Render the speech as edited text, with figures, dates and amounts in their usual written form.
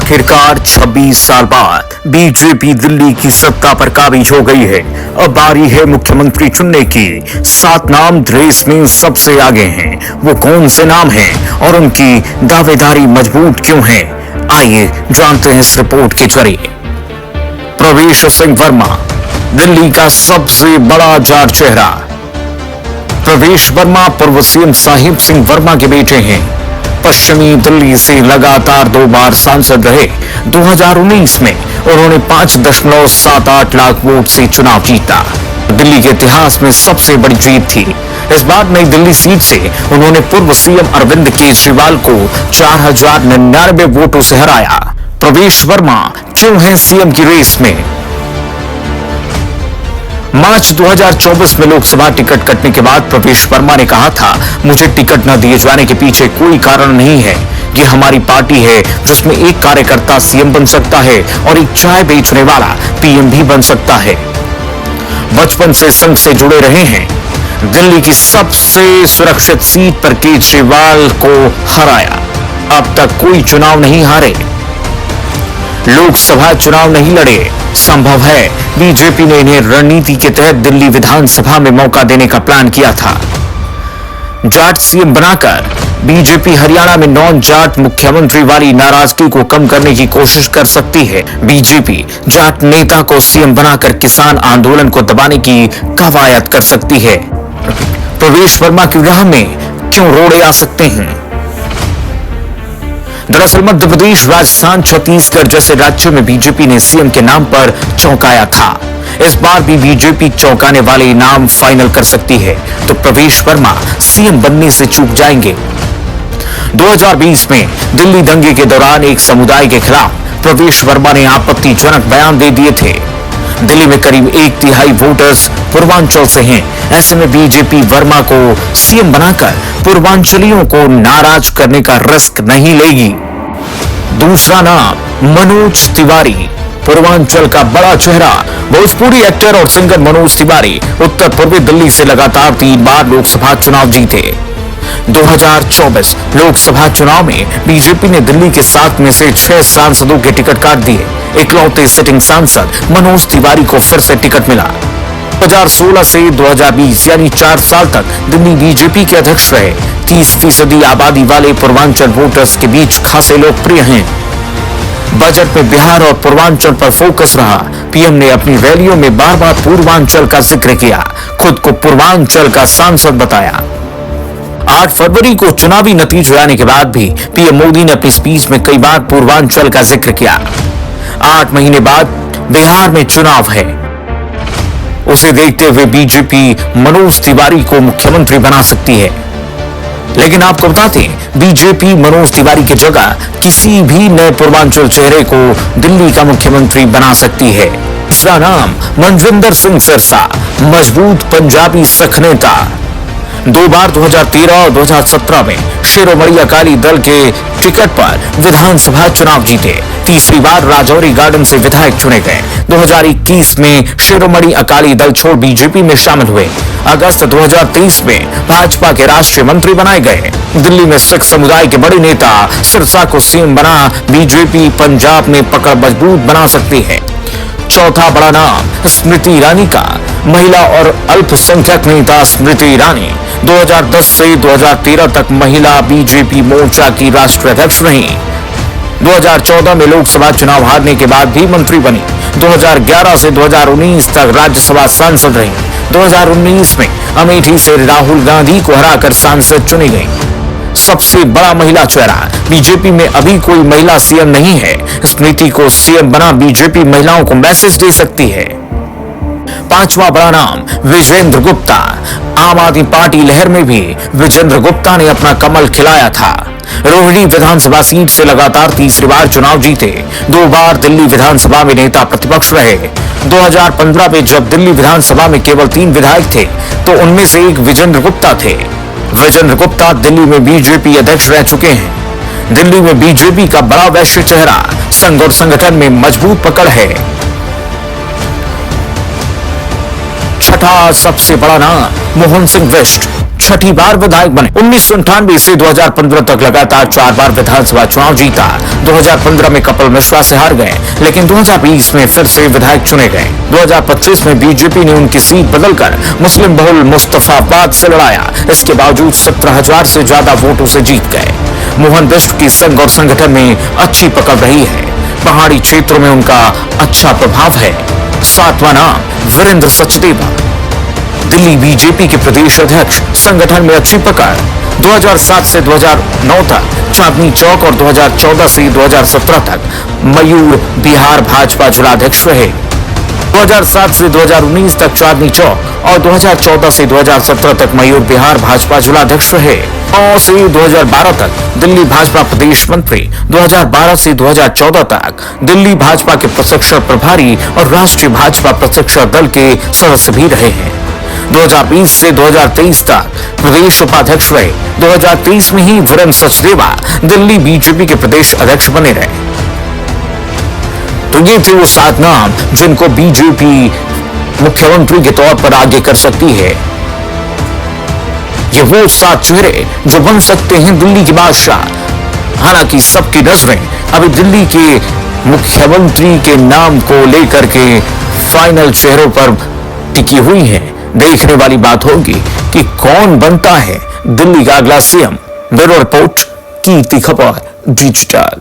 आखिरकार 26 साल बाद बीजेपी दिल्ली की सत्ता पर काबिज हो गई है। अब बारी है मुख्यमंत्री चुनने की। 7 नाम रेस में सबसे आगे हैं। वो कौन से नाम हैं और उनकी दावेदारी मजबूत क्यों है? आइए जानते हैं इस रिपोर्ट के जरिए। प्रवेश सिंह वर्मा, दिल्ली का सबसे बड़ा जाट चेहरा। प्रवेश वर्मा पूर्व सीएम साहिब सिंह वर्मा के बेटे हैं। पश्चिमी दिल्ली से लगातार 2 बार सांसद रहे। 2019 में उन्होंने 5.78 लाख वोट से चुनाव जीता। दिल्ली के इतिहास में सबसे बड़ी जीत थी। इस बार नई दिल्ली सीट से उन्होंने पूर्व सीएम अरविंद केजरीवाल को 4099 वोटों से हराया। प्रवेश वर्मा क्यों हैं सीएम की रेस में? मार्च 2024 में लोकसभा टिकट कटने के बाद प्रवेश वर्मा ने कहा था, मुझे टिकट न दिए जाने के पीछे कोई कारण नहीं है। ये हमारी पार्टी है जिसमें एक कार्यकर्ता सीएम बन सकता है और एक चाय बेचने वाला पीएम भी बन सकता है। बचपन से संघ से जुड़े रहे हैं। दिल्ली की सबसे सुरक्षित सीट पर केजरीवाल को हराया। अब तक कोई चुनाव नहीं हारे, लोकसभा चुनाव नहीं लड़े। संभव है बीजेपी ने इन्हें रणनीति के तहत दिल्ली विधानसभा में मौका देने का प्लान किया था। जाट सीएम बनाकर बीजेपी हरियाणा में नॉन जाट मुख्यमंत्री वाली नाराजगी को कम करने की कोशिश कर सकती है। बीजेपी जाट नेता को सीएम बनाकर किसान आंदोलन को दबाने की कवायद कर सकती है। प्रवेश वर्मा की राह में क्यों रोड़े आ सकते हैं? दरअसल मध्य प्रदेश, राजस्थान, छत्तीसगढ़ जैसे राज्यों में बीजेपी ने सीएम के नाम पर चौंकाया था। इस बार भी बीजेपी चौंकाने वाले नाम फाइनल कर सकती है, तो प्रवेश वर्मा सीएम बनने से चूक जाएंगे। 2020 में दिल्ली दंगे के दौरान एक समुदाय के खिलाफ प्रवेश वर्मा ने आपत्तिजनक बयान दे दिए थे। दिल्ली में करीब 1/3 वोटर्स पूर्वांचल से हैं। ऐसे में बीजेपी वर्मा को सीएम बनाकर पूर्वांचलियों को नाराज करने का रिस्क नहीं लेगी। दूसरा नाम मनोज तिवारी, पूर्वांचल का बड़ा चेहरा। भोजपुरी एक्टर और सिंगर मनोज तिवारी उत्तर पूर्वी दिल्ली से लगातार 3 बार लोकसभा चुनाव जीते। 2024 लोकसभा चुनाव में बीजेपी ने दिल्ली के 7 में से 6 सांसदों के टिकट काट दिए। इकलौते सिटिंग सांसद मनोज तिवारी को फिर से टिकट मिला। 2016 से 2020 यानी 4 साल तक दिल्ली बीजेपी के अध्यक्ष रहे। 30% आबादी वाले पूर्वांचल वोटर्स के बीच खासे लोकप्रिय हैं। बजट में बिहार और पूर्वांचल पर फोकस रहा। पीएम ने अपनी रैलियों में बार बार पूर्वांचल का जिक्र किया, खुद को पूर्वांचल का सांसद बताया। 8 फरवरी को चुनावी नतीजे आने के बाद भी पीएम मोदी ने अपनी स्पीच में कई बार पूर्वांचल का जिक्र किया। 8 महीने बाद बिहार में चुनाव है। उसे देखते हुए बीजेपी मनोज तिवारी को मुख्यमंत्री बना सकती है। लेकिन आपको बताते हैं, बीजेपी मनोज तिवारी की जगह किसी भी नए पूर्वांचल चेहरे को दिल्ली का मुख्यमंत्री बना सकती है। तीसरा नाम मनजिंदर सिंह सिरसा, मजबूत पंजाबी सिख नेता। 2 बार 2013 और 2017 में शिरोमणि अकाली दल के टिकट पर विधानसभा चुनाव जीते। तीसरी बार राजौरी गार्डन से विधायक चुने गए। 2021 में शिरोमणि अकाली दल छोड़ बीजेपी में शामिल हुए। अगस्त 2023 में भाजपा के राष्ट्रीय मंत्री बनाए गए। दिल्ली में सिख समुदाय के बड़े नेता सिरसा को सीएम बना बीजेपी पंजाब में पकड़ मजबूत बना सकती है। चौथा बड़ा नाम स्मृति ईरानी का, महिला और अल्पसंख्यक नेता स्मृति ईरानी 2010 से 2013 तक महिला बीजेपी मोर्चा की राष्ट्रीय अध्यक्ष रही। 2014 में लोकसभा चुनाव हारने के बाद भी मंत्री बनी। 2011 से 2019 तक राज्यसभा सांसद रही। 2019 में अमेठी से राहुल गांधी को हराकर सांसद चुनी गई। सबसे बड़ा महिला चेहरा, बीजेपी में अभी कोई महिला सीएम नहीं है। स्मृति को सीएम बना बीजेपी महिलाओं को मैसेज दे सकती है। 5वां बड़ा नाम विजेंद्र गुप्ता। आम आदमी पार्टी लहर में भी विजेंद्र गुप्ता ने अपना कमल खिलाया था। रोहिणी विधानसभा सीट से लगातार तीसरी बार चुनाव जीते। 2 बार दिल्ली विधानसभा में नेता प्रतिपक्ष रहे। 2015 में जब दिल्ली विधानसभा में केवल 3 विधायक थे तो उनमें से एक विजेंद्र गुप्ता थे। विजेंद्र गुप्ता दिल्ली में बीजेपी अध्यक्ष रह चुके हैं। दिल्ली में बीजेपी का बड़ा वैश्य चेहरा, संघ और संगठन में मजबूत पकड़ है। छठा सबसे बड़ा नाम मोहन सिंह बिष्ट, छठी बार विधायक बने। 1998 से 2015 तक लगातार 4 बार विधानसभा चुनाव जीता। 2015 में कपिल मिश्रा से हार गए, लेकिन 2020 में फिर से विधायक चुने गए। 2025 में बीजेपी ने उनकी सीट बदलकर मुस्लिम बहुल मुस्तफाबाद से लड़ाया। इसके बावजूद 17,000 से ज्यादा वोटों से जीत गए। मोहन बिष्ट की संघ और संगठन में अच्छी पकड़ रही है। पहाड़ी क्षेत्रों में उनका अच्छा प्रभाव है। 7वां नाम वीरेंद्र सचदेवा, दिल्ली बीजेपी के प्रदेश अध्यक्ष, संगठन में अच्छी पकड़। 2007 से 2009 तक चांदनी चौक और 2014 से 2017 तक मयूर बिहार भाजपा जिलाध्यक्ष रहे। 2007 से 2019 तक चांदनी चौक और 2014 से 2017 तक मयूर बिहार भाजपा जिलाध्यक्ष रहे। 9 से 2012 तक दिल्ली भाजपा प्रदेश मंत्री, 2012 से 2014 तक दिल्ली भाजपा के प्रशिक्षण प्रभारी और राष्ट्रीय भाजपा प्रशिक्षण दल के सदस्य भी रहे हैं। 2020 से 2023 तक प्रदेश उपाध्यक्ष रहे। 2023 में ही वीरेंद्र सचदेवा दिल्ली बीजेपी के प्रदेश अध्यक्ष बने रहे। तो ये थे वो 7 नाम जिनको बीजेपी मुख्यमंत्री के तौर पर आगे कर सकती है। ये वो 7 चेहरे जो बन सकते हैं दिल्ली के बादशाह। हालांकि सबकी नजरें अभी दिल्ली के मुख्यमंत्री के नाम को लेकर के फाइनल चेहरों पर टिकी हुई हैं। देखने वाली बात होगी कि कौन बनता है दिल्ली का अगला सीएम। ब्यूरो रिपोर्ट, कीर्ति खबर डिजिटल।